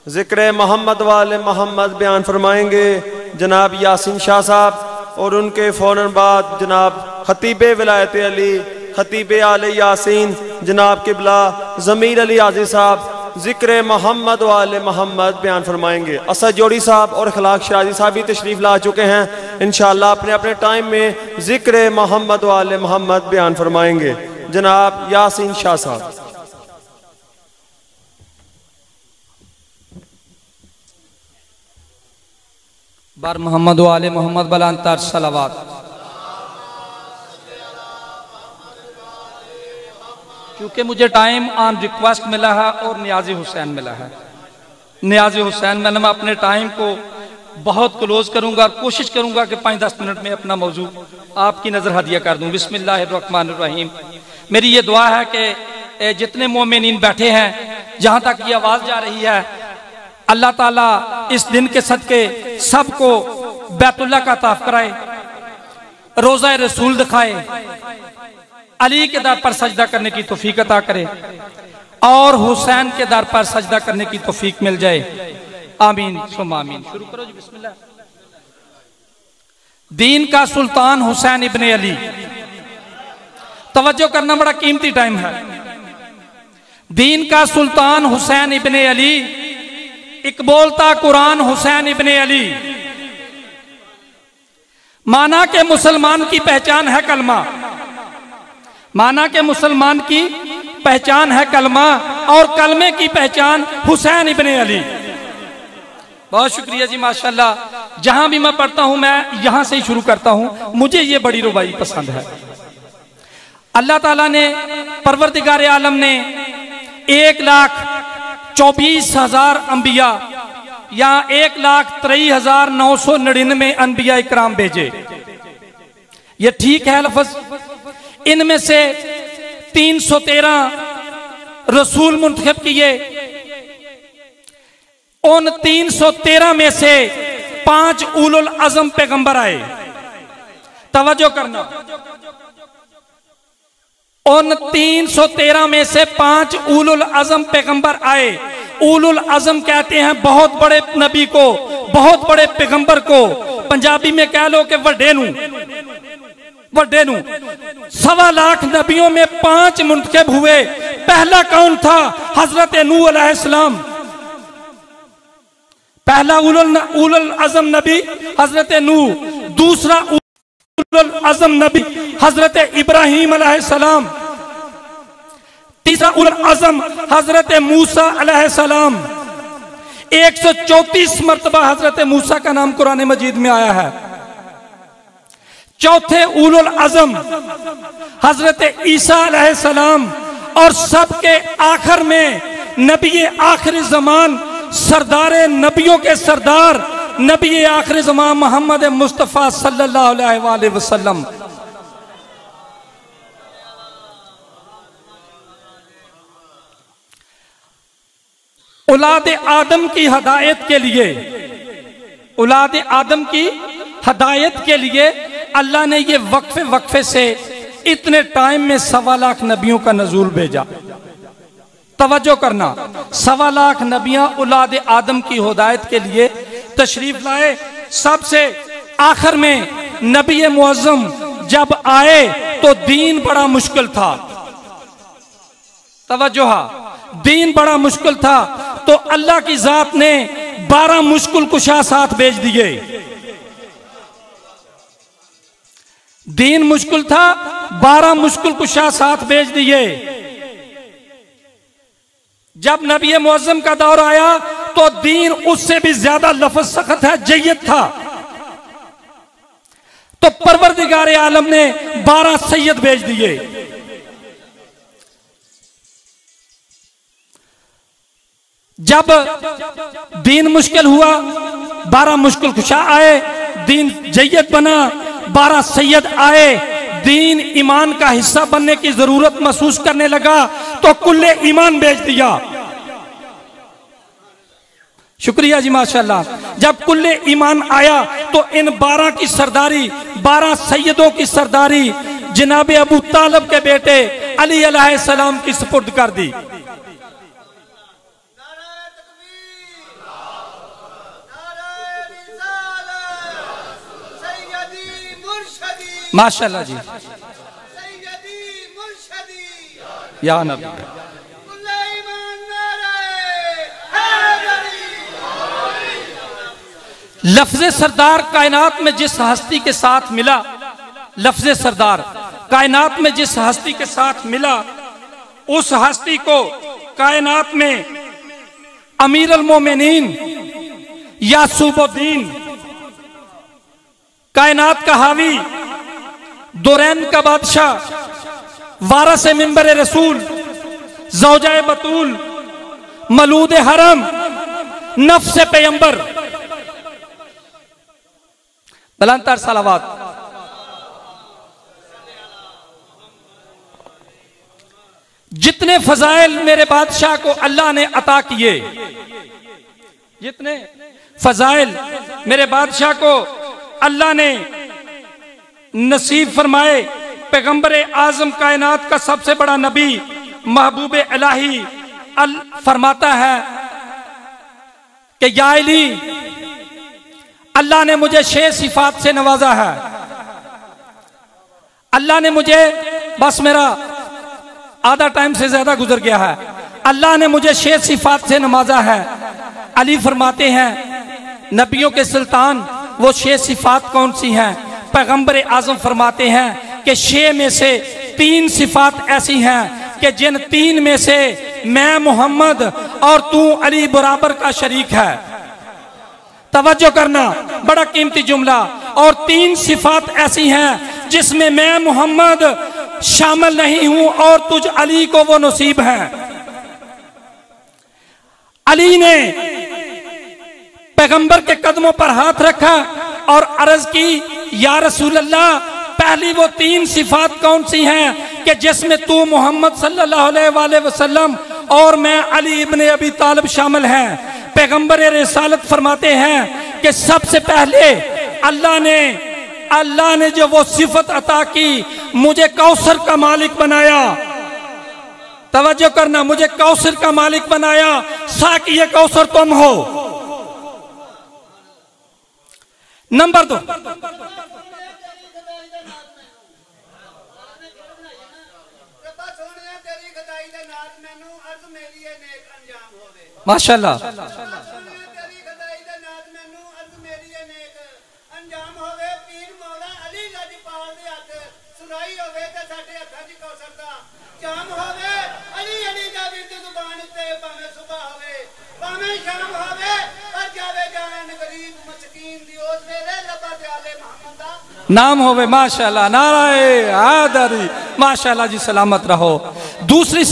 ज़िक्र मोहम्मद वाले मोहम्मद बयान फरमाएंगे जनाब यासीन शाह साहब, और उनके फ़ौरन बाद जनाब खतीब विलायत अली खतीब आले यासीन जनाब किबला ज़मीर अली आज़ी साहब ज़िक्र मोहम्मद वाले मोहम्मद बयान फरमाएंगे। असद जोड़ी साहब और अखलाक शराजी साहब भी तशरीफ़ ला चुके हैं। इंशाअल्लाह अपने अपने टाइम में ज़िक्र मोहम्मद वाले मोहम्मद बयान फरमाएंगे। जनाब यासीन शाह साहब। बार मोहम्मद वाले मोहम्मद बलांतर सलावत। क्योंकि मुझे टाइम ऑन रिक्वेस्ट मिला है और नियाज़ी हुसैन मिला है। नियाज़ी हुसैन मैं अपने टाइम को बहुत क्लोज करूंगा और कोशिश करूंगा कि 5-10 मिनट में अपना मौजू आपकी नजर हदिया कर दूं। बिस्मिल्लाहिर्रहमानिर्रहीम। मेरी ये दुआ है कि जितने मोमिनीन बैठे हैं, जहां तक ये आवाज जा रही है, अल्लाह ताला इस दिन के सदके सबको बैतुल्लाह का ताफ कराए, रोज़ा रसूल दिखाए, अली के दर पर सजदा करने की तौफीक अता करे और हुसैन के दर पर सजदा करने की तौफीक मिल जाए। आमीन सुम्मा आमीन। शुरू करो जी, बिस्मिल्लाह। दीन का सुल्तान हुसैन इब्ने अली। तवज्जो करना, बड़ा कीमती टाइम है। दीन का सुल्तान हुसैन इब्ने अली, एक बोलता कुरान हुसैन इब्ने अली। माना के मुसलमान की पहचान है कलमा, माना के मुसलमान की पहचान है कलमा और कलमे की पहचान हुसैन इब्ने अली। बहुत शुक्रिया जी, माशाल्लाह। जहां भी मैं पढ़ता हूं मैं यहां से ही शुरू करता हूं। मुझे ये बड़ी रुबाई पसंद है। अल्लाह ताला ने, परवरदिगार आलम ने 1,24,000 अंबिया या 1,23,999 अंबिया इकराम भेजे। ये ठीक है लफ्ज। इनमें से 313 रसूल मुंतखब किए। उन 313 में से 5 उलुल अज़म पैगंबर आए। तवज्जो करना, उन 313 में से 5 उलुल अज़म पैगंबर आए। उलुल अज़म कहते हैं बहुत बड़े नबी को, बहुत बड़े पैगंबर को। पंजाबी में कह लो कि वड्डे नू, वड्डे नू। 1.25 लाख नबियों में 5 मुंतखब हुए। पहला कौन था? हजरत नूह अलैहिस्सलाम। पहला उलुल अज़म नबी हजरत नूह। दूसरा उलुल अज़म नबी हजरत इब्राहीम अलैहिस्सलाम। तीसरा उलुल अज़म हजरत मूसा अलैहिस्सलाम। 134 मरतबा हजरत मूसा का नाम कुरान मजीद में आया है। चौथे उलुल अज़म हजरत ईसा अलैहिस्सलाम। और सबके आखिर में नबी आखिरी ज़मान, सरदारे नबियों के सरदार, नबी आखिरी ज़मान मोहम्मद मुस्तफ़ा सल्लल्लाहु अलैहि वसल्लम। औलाद आदम की हदायत के लिए, औलाद आदम की हदायत के लिए अल्लाह ने ये वक्फे वक्फे से इतने टाइम में 1.25 लाख नबियों का नजूल भेजा। तवज्जो करना, 1.25 लाख नबियां औलाद आदम की हिदायत के लिए तशरीफ लाए। सबसे आखिर में नबी मुअज्जम जब आए तो दीन बड़ा मुश्किल था। तवज्जो, दीन बड़ा मुश्किल था तो अल्लाह की जात ने 12 मुश्किल कुशा साथ भेज दिए। दीन मुश्किल था, 12 मुश्किल कुशा साथ भेज दिए। जब नबी मुअज्जम का दौर आया तो दीन उससे भी ज्यादा लफ्ज सख्त है, जय्यद था। तो परवरदिगार आलम ने 12 सैयद भेज दिए। जब दीन मुश्किल हुआ, 12 मुश्किल कुशा आए, दीन जय्यद बना, 12 सैयद आए। दीन ईमान का हिस्सा बनने की जरूरत महसूस करने लगा तो कुल्ले ईमान भेज दिया। शुक्रिया जी, माशाल्लाह। जब कुल्ले ईमान आया तो इन 12 की सरदारी, 12 सैयदों की सरदारी जनाब अबू तालिब के बेटे अली अलैहिस्सलाम की सुपुर्द कर दी। माशाल्लाह जी, या नबी। लफ्ज़ सरदार कायनात में जिस हस्ती के साथ मिला, लफ्ज़ सरदार कायनात में जिस हस्ती के साथ मिला, उस हस्ती को कायनात में अमीर अल मोमिनीन यासूबुद्दीन, कायनात का हावी, दुरैन का बादशाह, वारस मिंबर रसूल, ज़ौजाए बतूल, मलूद हरम, नफ्स पैगंबर, बुलंदतर सलावत। जितने फजाइल मेरे बादशाह को अल्लाह ने अता किए, जितने फजाइल मेरे बादशाह को अल्लाह ने नसीब फरमाए, पैगंबर आजम कायनात का सबसे बड़ा नबी महबूब इलाही फरमाता है कि या अली, अल्लाह ने मुझे 6 सिफात से नवाजा है। अल्लाह ने मुझे, बस मेरा आधा टाइम से ज्यादा गुजर गया है, अल्लाह ने मुझे 6 सिफात से नवाजा है। अली फरमाते हैं, नबियों के सुल्तान वो 6 सिफात कौन सी हैं? पैगंबर आजम फरमाते हैं कि 6 में से 3 सिफात ऐसी हैं कि जिन 3 में से मैं मोहम्मद और तू अली बराबर का शरीक है। तवज्जो करना, बड़ा कीमती जुमला। और 3 सिफात ऐसी हैं जिसमें मैं मोहम्मद शामिल नहीं हूं और तुझ अली को वो नसीब है। अली ने पैगंबर के कदमों पर हाथ रखा और अर्ज की, या रसूल अल्लाह, पहली वो 3 सिफात कौन सी हैं कि जिसमें तू मोहम्मद सल्लल्लाहु अलैहि वसल्लम और मैं अली इब्ने अबी तालिब शामिल हैं। पैगंबर रिसालत फरमाते हैं कि सबसे पहले अल्लाह ने जो वो सिफत अता की, मुझे कौसर का मालिक बनाया। तवज्जो करना, मुझे कौसर का मालिक बनाया, साकी ये कौसर तुम हो। नंबर 2, माशाल्लाह, नाम होवे माशाल्लाह, नाराए आदरी, माशाल्लाह जी, सलामत रहो। दूसरी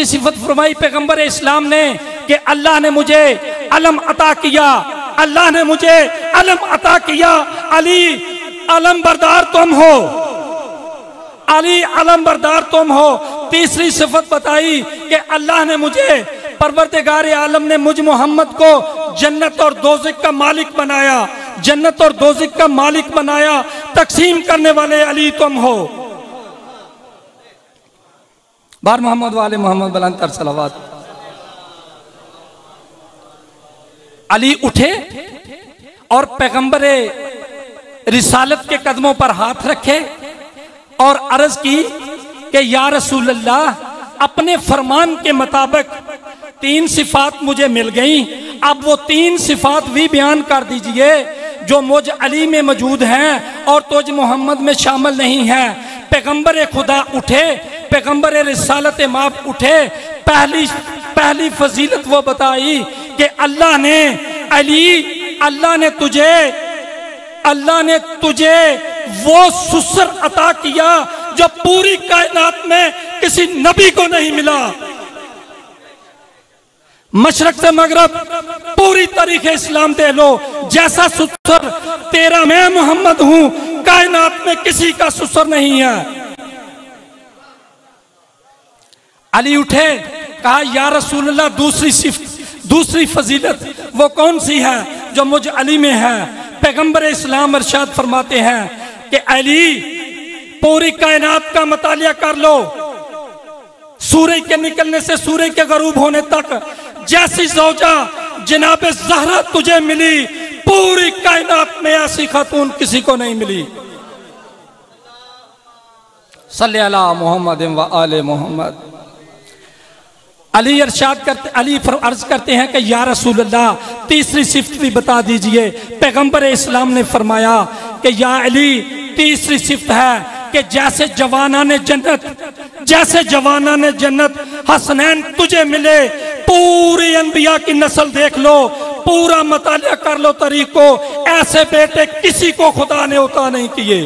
सिफत फरमाई पैगंबर इस्लाम ने कि अल्लाह ने मुझे अलम अता किया, अल्लाह ने मुझे अलम अता किया, अली अलम बरदार तुम हो, अली अलम बरदार तुम हो। तीसरी सिफत बताई कि अल्लाह ने मुझे, परवरदिगार आलम ने मुझ मोहम्मद को जन्नत और दोज़ख का मालिक बनाया, जन्नत और दोज़ख का मालिक बनाया, तकसीम करने वाले अली तुम हो। बार मोहम्मद वाले मोहम्मद बुलंदतर सलावत। अली उठे और पैगंबर रिसालत के कदमों पर हाथ रखे और अर्ज की कि या रसूल अल्लाह, अपने फरमान के मुताबिक 3 सिफात मुझे मिल गई, अब वो 3 सिफात भी बयान कर दीजिए जो मुझ अली में मौजूद हैं और तुझ मोहम्मद में शामिल नहीं है। पैगंबर खुदा उठे, पैगंबर रिसालत माप उठे। पहली फजीलत वो बताई कि अल्लाह ने तुझे वो सुसर अता किया जो पूरी कायनात में किसी नबी को नहीं मिला। मशरक से मगरब पूरी तारीख इस्लाम दे लो, जैसा सुसर तेरा मैं मोहम्मद हूं, कायनात में किसी का सुसर नहीं है। अली उठे, कहा या रसूल अल्लाह, दूसरी फजीलत वो कौन सी है जो मुझ अली में है? पैगंबर इस्लाम इरशाद फरमाते हैं कि अली, पूरी कायनात का मुतालिया कर लो, सूरज के निकलने से सूरज के गरूब होने तक जैसी ज़ौजा जनाब ज़हरा तुझे मिली, पूरी कायनात में ऐसी खातून किसी को नहीं मिली। सल्ले अला मोहम्मद व आले मोहम्मद। अली अर्ज करते हैं कि या रसूल अल्लाह, तीसरी सिफ्त भी बता दीजिए। पैगंबर इस्लाम ने फरमाया कि या अली, तीसरी सिफ्त है कि जैसे जवाना ने जन्नत हसनैन तुझे मिले, पूरी अंबिया की नस्ल देख लो, पूरा मुतालिया कर लो तरीक को, ऐसे बेटे किसी को खुदा ने उता नहीं किए।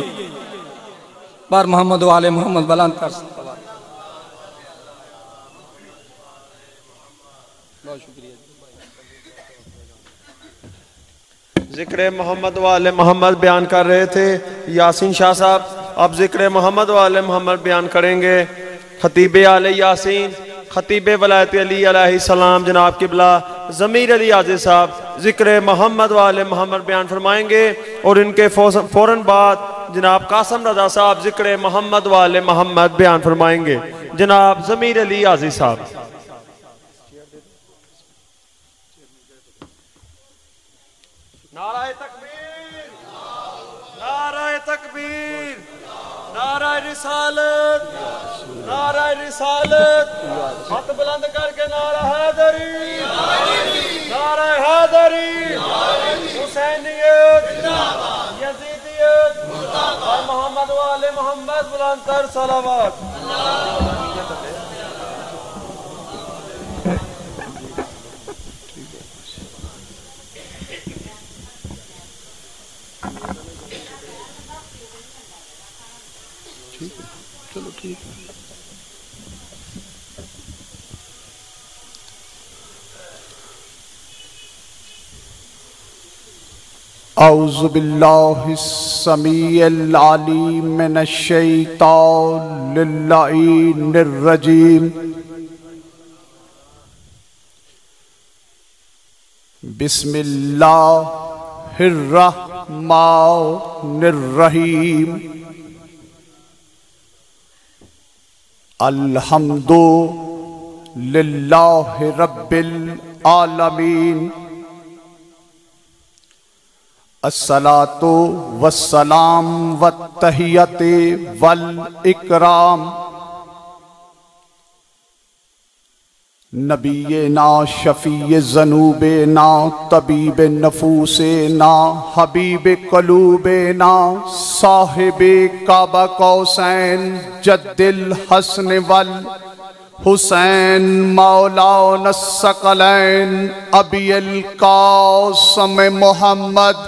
बार मोहम्मद वाले मोहम्मद बुलंद कर। बहुत शुक्रिया। जिक्र मोहम्मद वाले मोहम्मद बयान कर रहे थे यासीन शाह साहब। अब जिक्र मोहम्मद वाले मोहम्मद बयान करेंगे खतीब आले यासीन, खतीब वलायत अली अलैहिस्सलाम जनाब किबला ज़मीर अली आज़िज़ साहब जिक्र मोहम्मद वाले मोहम्मद बयान फरमाएंगे और इनके फौरन बाद जनाब कासम रजा साहब जिक्र मोहम्मद वाले मोहम्मद बयान फरमाएंगे। जनाब ज़मीर अली आज़िज़ साहब। नाराए तकबीर, नाराए तकबीर, नाराए रिसालत, नाराए रिसालत। हाथ बुलंद करके नारा हैदरी, नाराए हैदरी, हुसैनियत, यजीदियत और मोहम्मद वाले मोहम्मद बुलंद कर सलावत। चलो ठीक है। औज़ु बिल्लाहिस समीइल अलीम मिनश शैतानिर रजीम। बिस्मिल्लाहिर रहमानिर रहीम। अल्हम्दुलिल्लाहि रब्बिल आलमीन। अस्सलातु वस्सलाम वत्तहियते वल इकराम नबीना शफीए ज़नूबेना तबीब नफूसेना हबीब कलूबेना साहिबे काबा कौसैन जद्दिल हसन वल हुसैन मौलाना सकलैन अबियल कासम मोहम्मद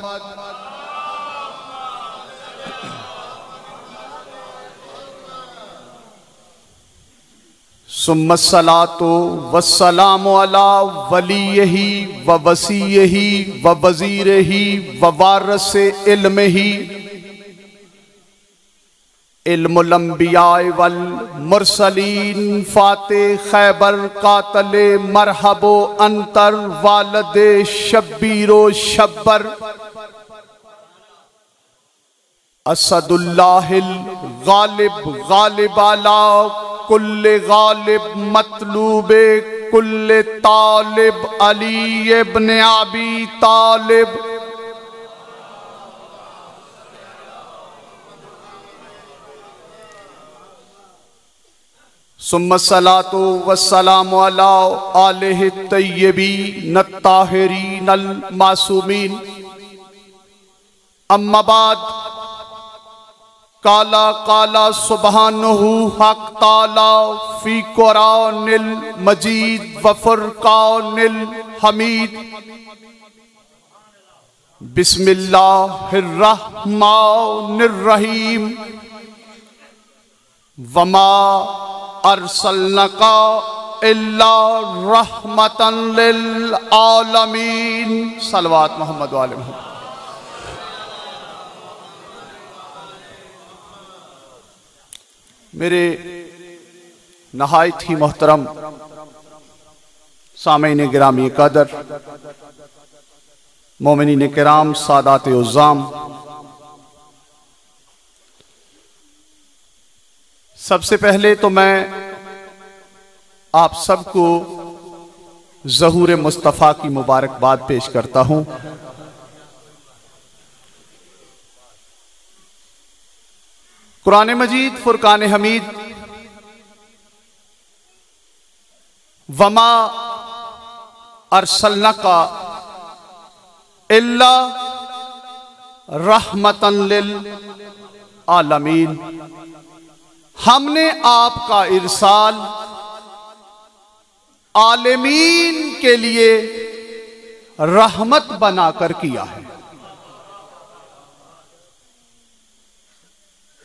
सुम्मस्सलातु वस्सलामु अला वलियही व वसीयही व वज़ीरही व वारिसे इल्मिही इल्मुल अंबियाए वल मुरसलीन फाते खैबर कातले मरहबो अंतर वालदे शब्बीरो शब्बर असदुल्लाहिल गालिब गालिब अला कुल्ले गालिब मतलूबे कुल्ले तालिब अली इब्न अबी तालिब सुम्मस्सलातु वस्सलामु अला आलिहि तय्यबीन अत्ताहिरीन अल मासूमीन। अम्मा बाद काला काला सुब्हानहु हक ताला फी कुरानिल मजीद व फुरकानिल हमीद। बिस्मिल्लाहिर रहमानिर रहीम। वमा अरसलनका इल्ला रहमतन लिल आलमीन। सलवात मोहम्मद वाले मोहम्मद। मेरे नहायत ही मोहतरम सामईन गिरामी कदर, मोमिनीन किराम, सादात उज़्ज़ाम, सबसे पहले तो मैं आप सबको ज़हूर मुस्तफ़ा की मुबारकबाद पेश करता हूं। कुरान मजीद फुरकान हमीद वमा अरसलनाका इल्ला रहमतन लिल आलमीन, हमने आपका इरसाल आलमीन के लिए रहमत बनाकर किया है।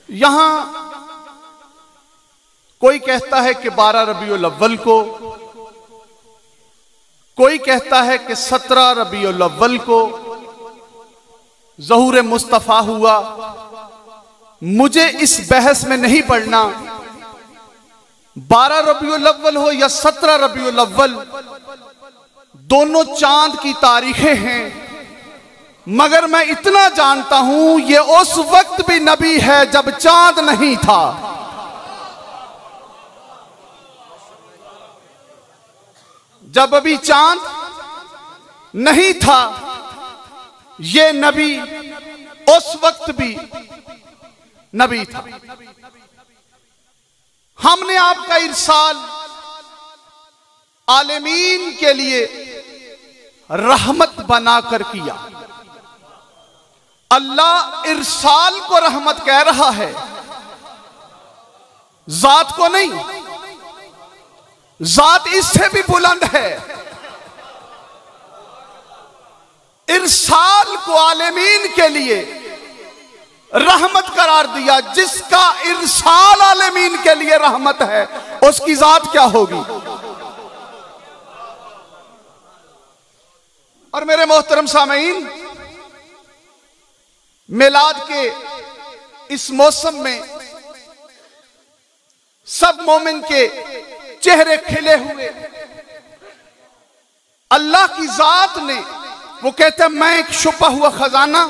यहां कोई कहता है कि 12 रबीउल अव्वल को, कोई कहता है कि 17 रबीउल अव्वल को ज़हूर मुस्तफ़ा हुआ। मुझे इस बहस में नहीं पड़ना, 12 रबीउल अव्वल हो या 17 रबीउल अव्वल, दोनों चांद की तारीखें हैं। मगर मैं इतना जानता हूं, ये उस वक्त भी नबी है जब चांद नहीं था। जब अभी चांद नहीं था, ये नबी उस वक्त भी नबी था। हमने आपका इरसाल आलमीन के लिए रहमत बनाकर किया। अल्लाह इरसाल को रहमत कह रहा है, जात को नहीं। जात इससे भी बुलंद है। इरसाल को आलमीन के लिए रहमत करार दिया। जिसका इरसाल आलमीन के लिए रहमत है, उसकी जात क्या होगी। और मेरे मोहतरम सामीन, मिलाद के इस मौसम में सब मोमिन के चेहरे खिले हुए। अल्लाह की जात ने, वो कहते हैं मैं एक छुपा हुआ खजाना,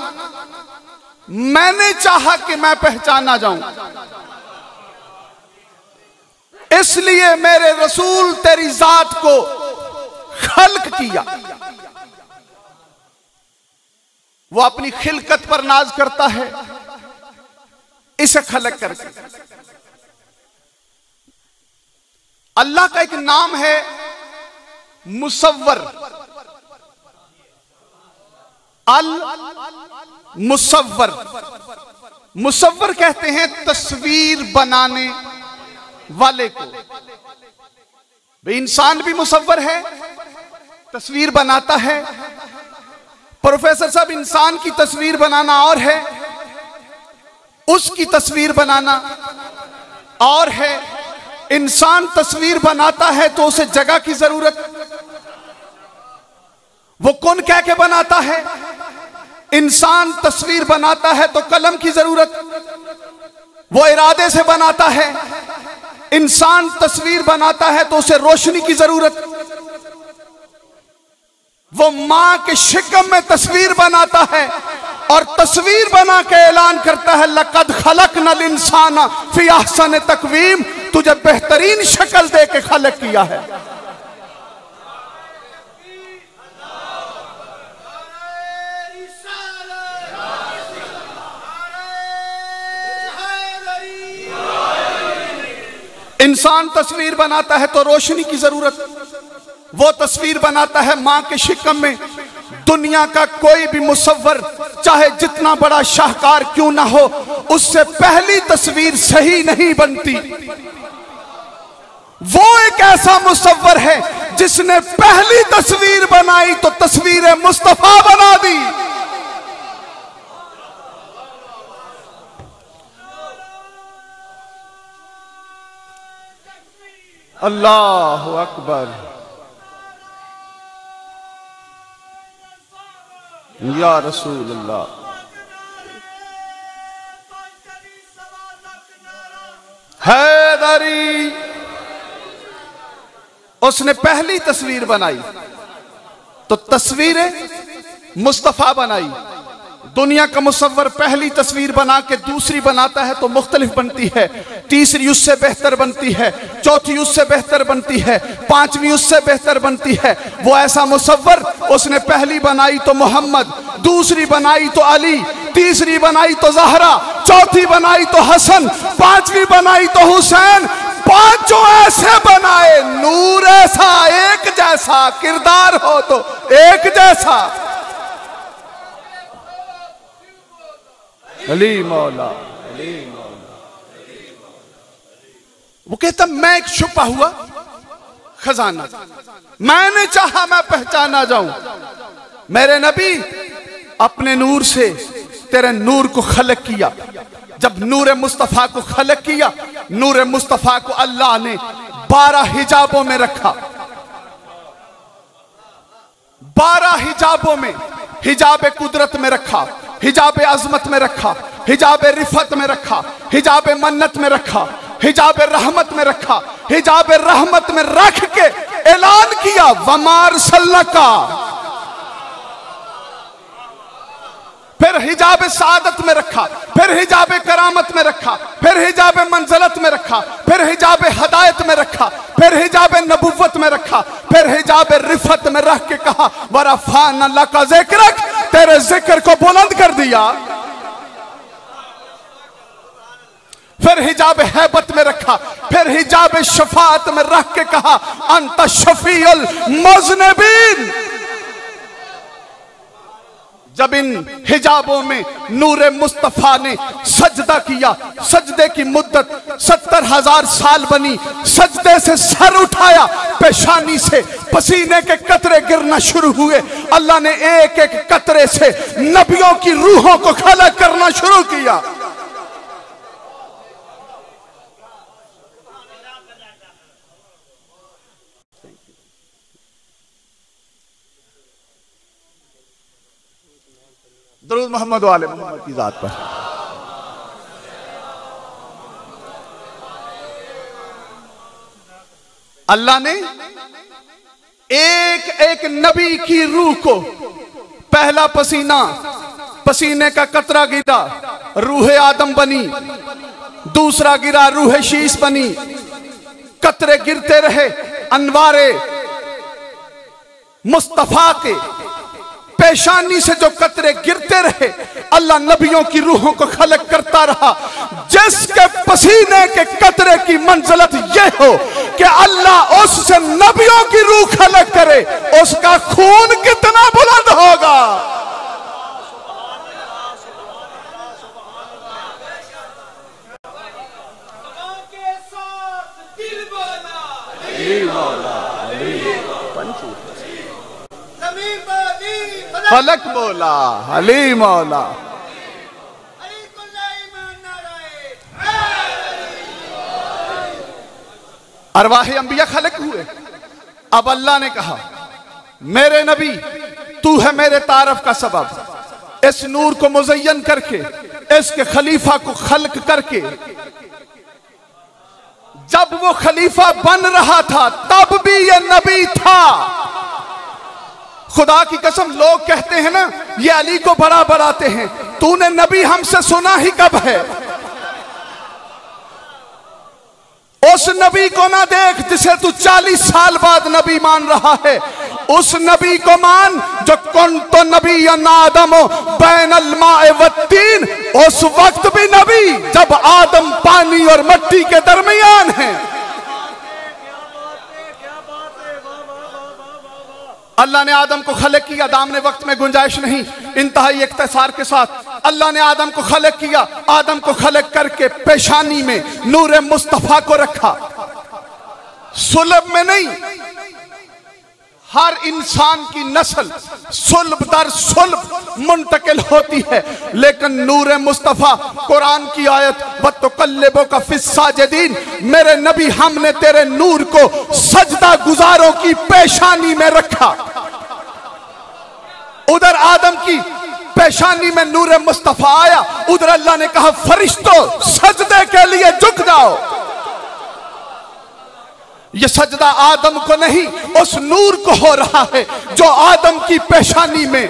मैंने चाहा कि मैं पहचाना जाऊं, इसलिए मेरे रसूल तेरी जात को खल्क किया। वो अपनी खिलकत पर नाज करता है, इसे खलक करके। अल्लाह का एक नाम है मुसव्वर, अल मुसव्वर। मुसव्वर कहते हैं तस्वीर बनाने वाले को। भाई इंसान भी मुसव्वर है, तस्वीर बनाता है। प्रोफेसर साहब, इंसान की तस्वीर बनाना और है, उसकी तस्वीर बनाना और है। इंसान तस्वीर बनाता है तो उसे जगह की जरूरत, वो कौन कह के बनाता है। इंसान तस्वीर बनाता है तो कलम की जरूरत, वो इरादे से बनाता है। इंसान तस्वीर बनाता है तो उसे रोशनी की जरूरत, वो मां के शिकम में तस्वीर बनाता है और तस्वीर बना के ऐलान करता है लक़द खलक़नल इंसाना फी अहसन तक़वीम, तुझे बेहतरीन शक्ल दे के खलक किया है। इंसान तस्वीर बनाता है तो रोशनी की जरूरत, वो तस्वीर बनाता है मां के शिकम में। दुनिया का कोई भी मुसव्वर चाहे जितना बड़ा शाहकार क्यों ना हो, उससे पहली तस्वीर सही नहीं बनती। वो एक ऐसा मुसव्वर है जिसने पहली तस्वीर बनाई तो तस्वीर मुस्तफा बना दी। अल्लाहु अकबर, या रसूल अल्लाह। हैदरी, उसने पहली तस्वीर बनाई तो तस्वीर मुस्तफा बनाई। दुनिया का मुसव्वर पहली तस्वीर बना के दूसरी बनाता है तो मुख्तलिफ बनती है, तीसरी उससे बेहतर बनती है, चौथी उससे बेहतर बनती है, पांचवी उससे बेहतर बनती है। वो ऐसा मुसव्वर, उसने पहली बनाई तो मोहम्मद, दूसरी बनाई तो अली, तीसरी बनाई तो जहरा, चौथी बनाई तो हसन, पांचवी बनाई तो हुसैन। पांचों ऐसे बनाए, नूर ऐसा एक जैसा, किरदार हो तो एक जैसा। अली मौला, अली मौला। वो कहता मैं एक छुपा हुआ खजाना, मैंने चाहा मैं पहचाना जाऊं। मेरे नबी अपने नूर से तेरे नूर को खलक किया। जब नूर मुस्तफा को खलक किया, नूर मुस्तफा को अल्लाह ने 12 हिजाबों में रखा। 12 हिजाबों में, हिजाब कुदरत में रखा, हिजाब अजमत में रखा, हिजाब रिफत में रखा, हिजाब मन्नत में रखा, हिजाब रहमत में रखा। हिजाब रहमत में रख के ऐलान किया वमार सल्लका। फिर हिजाब सादत में रखा, फिर हिजाब करामत में रखा, फिर हिजाब मंजलत में रखा, फिर हिजाब हदायत में रखा, फिर हिजाब नबुव्वत में रखा, फिर हिजाब रिफत में रख के कहा वरफ़अना लका ज़िक्रक, तेरे जिक्र को बुलंद कर दिया। फिर हिजाब हैबत में रखा, फिर हिजाब शफाअत में रख के कहा अंत शफीउल मुज़निबीन। जब इन हिजाबों में नूरे मुस्तफा ने सजदा किया, सजदे की मुद्दत 70,000 साल बनी। सजदे से सर उठाया, पेशानी से पसीने के कतरे गिरना शुरू हुए। अल्लाह ने एक एक कतरे से नबियों की रूहों को खलक करना शुरू किया। दरूद मोहम्मद वाले मोहम्मद की जात पर। अल्लाह ने एक एक नबी की रूह को, पहला पसीना, पसीने का कतरा गिरा, रूह आदम बनी। दूसरा गिरा, रूह शीश बनी। कतरे गिरते रहे, अनवारे मुस्तफा के पेशानी से जो कतरे गिरते रहे, अल्लाह नबियों की रूहों को खलक करता रहा। जिसके पसीने के कतरे की मंजिलत यह हो कि अल्लाह उससे नबियों की रूह खलक करे, उसका खून कितना बुलंद होगा। फलक बोला, अली मौला। अरवाहे अंबिया खलक हुए। अब अल्लाह ने कहा मेरे नबी तू है मेरे तारफ का सबब। इस नूर को मुज़य्यन करके, इसके खलीफा को खल्क करके, जब वो खलीफा बन रहा था तब भी ये नबी था। खुदा की कसम, लोग कहते हैं ना ये अली को बड़ा बढ़ाते हैं। तूने नबी हमसे सुना ही कब है? उस नबी को ना देख जिसे तू 40 साल बाद नबी मान रहा है। उस नबी को मान जो कुंतु नबिय्यन आदम बैनल माए वत्तीन, उस वक्त भी नबी जब आदम पानी और मिट्टी के दरमियान है। अल्लाह ने आदम को खलक किया, दामने वक्त में गुंजाइश नहीं, इंतहाई इख्तिसार के साथ अल्लाह ने आदम को खलक किया। आदम को खलक करके पेशानी में नूर मुस्तफा को रखा। सुलब में नहीं, हर इंसान की नस्ल सुल्ब दर सुल्ब मुंतकिल होती है, लेकिन नूर मुस्तफा, कुरान की आयत वतुकल्लिबु का फिस्साजिदीन, मेरे नबी हमने तेरे नूर को सजदा गुजारों की पेशानी में रखा। उधर आदम की पेशानी में नूर मुस्तफा आया, उधर अल्लाह ने कहा फरिश्तों सजदे के लिए झुक जाओ। ये सजदा आदम को नहीं उस नूर को हो रहा है जो आदम की पेशानी में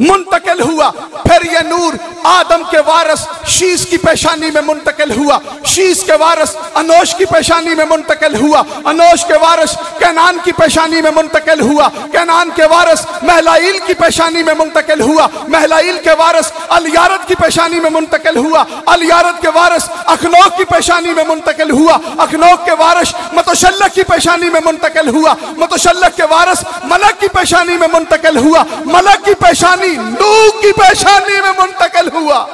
मुंतकिल हुआ। फिर यह नूर आदम के वारिस शीश की पेशानी में मुंतकिल हुआ, शीश के वारिस अनोश की पेशानी में मुंतकिल हुआ, अनोश के वारिस कैनान की पेशानी में मुंतकिल हुआ, कैनान के वारिस महलाइल की पेशानी में मुंतकिल हुआ, महलाइल के वारिस अलियारत की पेशानी में मुंतकिल हुआ, अलियारत के वारिस अखनोक की पेशानी में मुंतकिल हुआ, अखनोक के वारिस मतशल्लक की पेशानी में मुंतकिल हुआ, मतशल्लक के वारिस मलक की पेशानी में मुंतकिल हुआ, मलक की पेशानी नूह की पेशानी में मुंतकिल हुआ।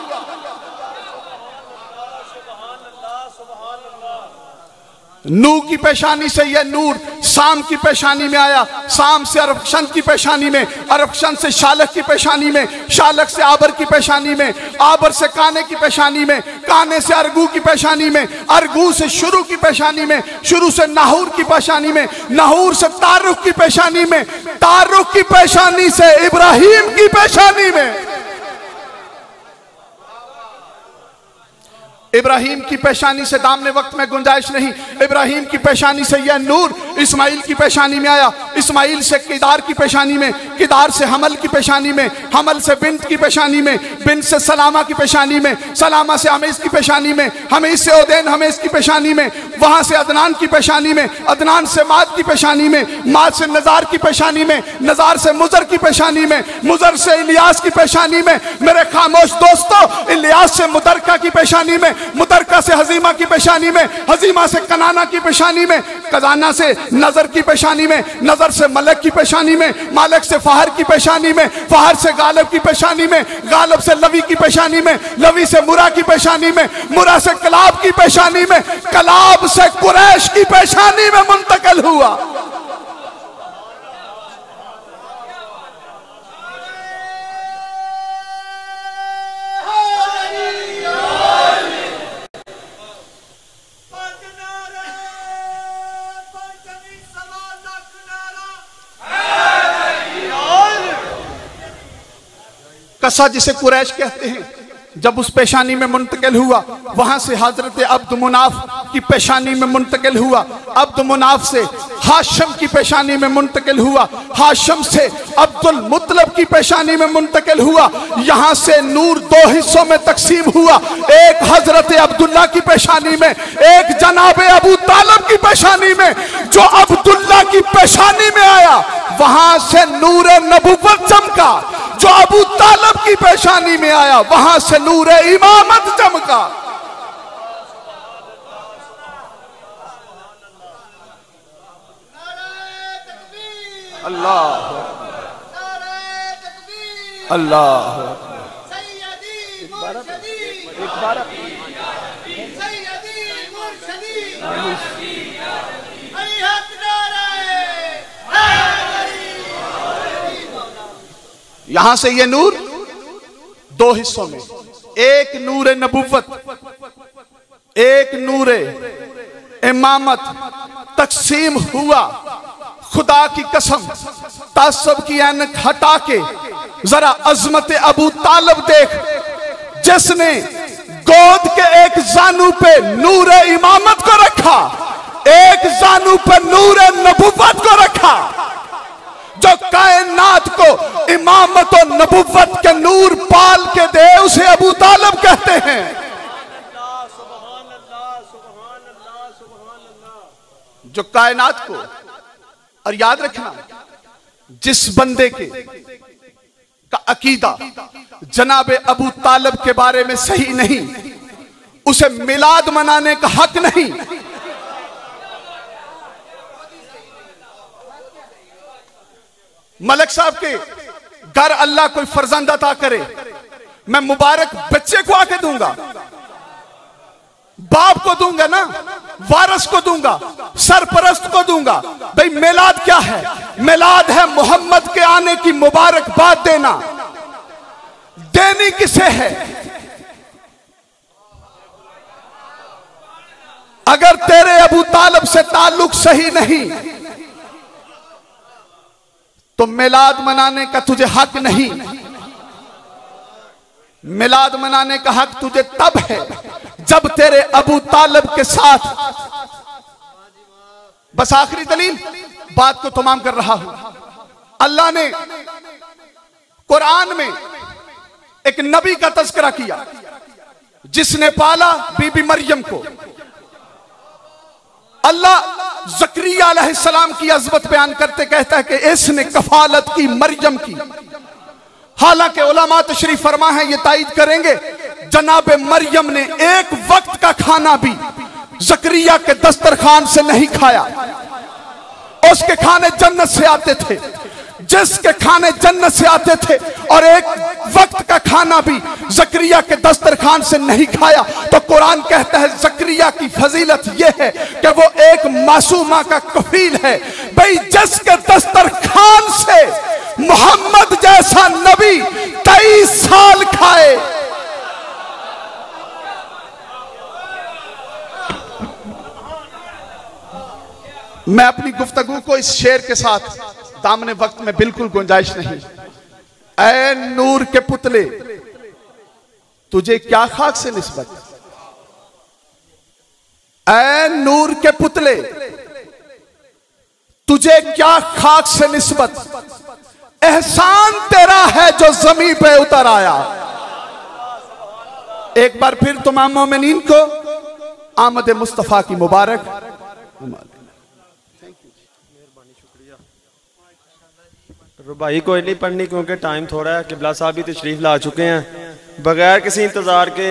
नूह की पेशानी से यह नूर शाम की पेशानी में आया, शाम से अरफक्षन की पेशानी में, अरफक्षन से शालक की पेशानी में, शालक से आबर की पेशानी में, आबर से काने की पेशानी में, काने से अरगू की पेशानी में, अरगू से शुरू की पेशानी में, शुरू से नाहूर की पेशानी में, नाहूर से तारुक की पेशानी में, तारुक की पेशानी से इब्राहिम की पेशानी में। इब्राहिम की पेशानी से दामने वक्त में गुंजाइश नहीं, इब्राहिम की पेशानी से यह नूर इस्माइल की पेशानी में आया, इस्माइल से किदार की पेशानी में, किदार से हमल की पेशानी में, हमल से बिन्त की पेशानी में, बिन्त से सलामा की पेशानी में, सलामा से हमेश की पेशानी में, हमेश से ओदैन हमेश की पेशानी में, वहां से अदनान की पेशानी में, अदनान से माद की पेशानी में, माद से नजार की पेशानी में, नजार से मुजर की पेशानी में, मुजर से इलियास की पेशानी में। मेरे खामोश दोस्तों, इलियास से मुदरका की पेशानी में, मुदरका से हजीमा की पेशानी में, हजीमा से कनाना की पेशानी में, कनाना से नजर की पेशानी में, नजर से मलक की पेशानी में, मालक से फहर की पेशानी में, फहर से गालब की पेशानी में, गालब से लवी की पेशानी में, लवी से मुरा की पेशानी में, मुरा से कलाब की पेशानी में, कलाब से कुरैश की पेशानी में मुंतकिल हुआ। कसा जिसे कुरैश कहते हैं, जब उस पेशानी में मुंतकिल हुआ, वहां से हजरत अब्द मुनाफ की पेशानी में मुंतकिल हुआ, अब्द मुनाफ से हाशम की पेशानी में मुंतकिल हुआ, हाशम से अब्दुल मुतलब की पेशानी में मुंतकिल हुआ। यहां से नूर दो हिस्सों में तकसीम हुआ, एक हजरत अब्दुल्ला की पेशानी में, एक जनाबे अबू तालब की पेशानी में। जो अब्दुल्ला की पेशानी में आया, वहां से नूर नबुव्वत चमका, जो अबू तालब की पेशानी में आया, वहां से नूर इमामत चमका। अल्लाह अल्लाह यहां से ये नूर दो हिस्सों में, एक नूर नबुव्वत, एक नूर इमामत तकसीम हुआ। खुदा की कसम, तासब की ऐनक हटा के जरा अजमत अबू तालब देख, जिसने गोद के एक जानू पे नूर इमामत को रखा, एक जानू पे नूर नबुव्वत को रखा, जो कायनात को इमामत और नबुव्वत के नूर पाल के दे, उसे अबू तालब कहते हैं। जो कायनात को, और याद रखना, जिस बंदे के का अकीदा जनाबे अबू तालब के बारे में सही नहीं, उसे मिलाद मनाने का हक नहीं। मलक साहब के घर अल्लाह कोई फर्जंद अता करे, मैं मुबारक बच्चे को आके दूंगा, बाप को दूंगा ना, वारस को दूंगा, सरपरस्त को दूंगा। भाई मिलाद क्या है? मिलाद है मोहम्मद के आने की मुबारकबाद देना। देनी किसे है? अगर तेरे अबू तालब से ताल्लुक सही नहीं, तो मिलाद मनाने का तुझे हक नहीं। मिलाद मनाने का हक तुझे तब है जब तेरे अबू तालब के साथ, बस आखिरी दलील, बात को तमाम कर रहा हूं, अल्लाह ने कुरान में एक नबी का तज़किरा किया जिसने पाला बीबी मरियम को। अल्लाह ज़करिया अलैहिस्सलाम की अज़मत बयान करते कहता है कि इसने कफालत की मरियम की। हालांकि उलमा तशरीफ फरमा है, ये तायद करेंगे, जनाब मरियम ने एक वक्त का खाना भी ज़करिया के दस्तरखान से नहीं खाया। उसके खाने जन्नत से आते थे, जिसके खाने जन्नत से आते थे और एक वक्त का खाना भी ज़करिया के दस्तरखान से नहीं खाया। तो कुरान कहता है ज़करिया की फजीलत यह है कि वो एक मासूमा का कफील है। भाई जिसके दस्तरखान से मोहम्मद जैसा नबी 23 साल खाए, मैं अपनी गुफ्तगू को इस शेर के साथ दामने वक्त में बिल्कुल गुंजाइश नहीं। ऐ नूर के पुतले तुझे क्या खाक से निस्बत, ऐ नूर के पुतले तुझे क्या खाक से निस्बत, एहसान तेरा है जो जमीन पे उतर आया। एक बार फिर तमाम मोमिनीन को आमद मुस्तफा की मुबारक। रुबाई कोई नहीं पढ़नी क्योंकि टाइम थोड़ा है। किबला साहब भी तशरीफ ला चुके हैं। बगैर किसी इंतजार के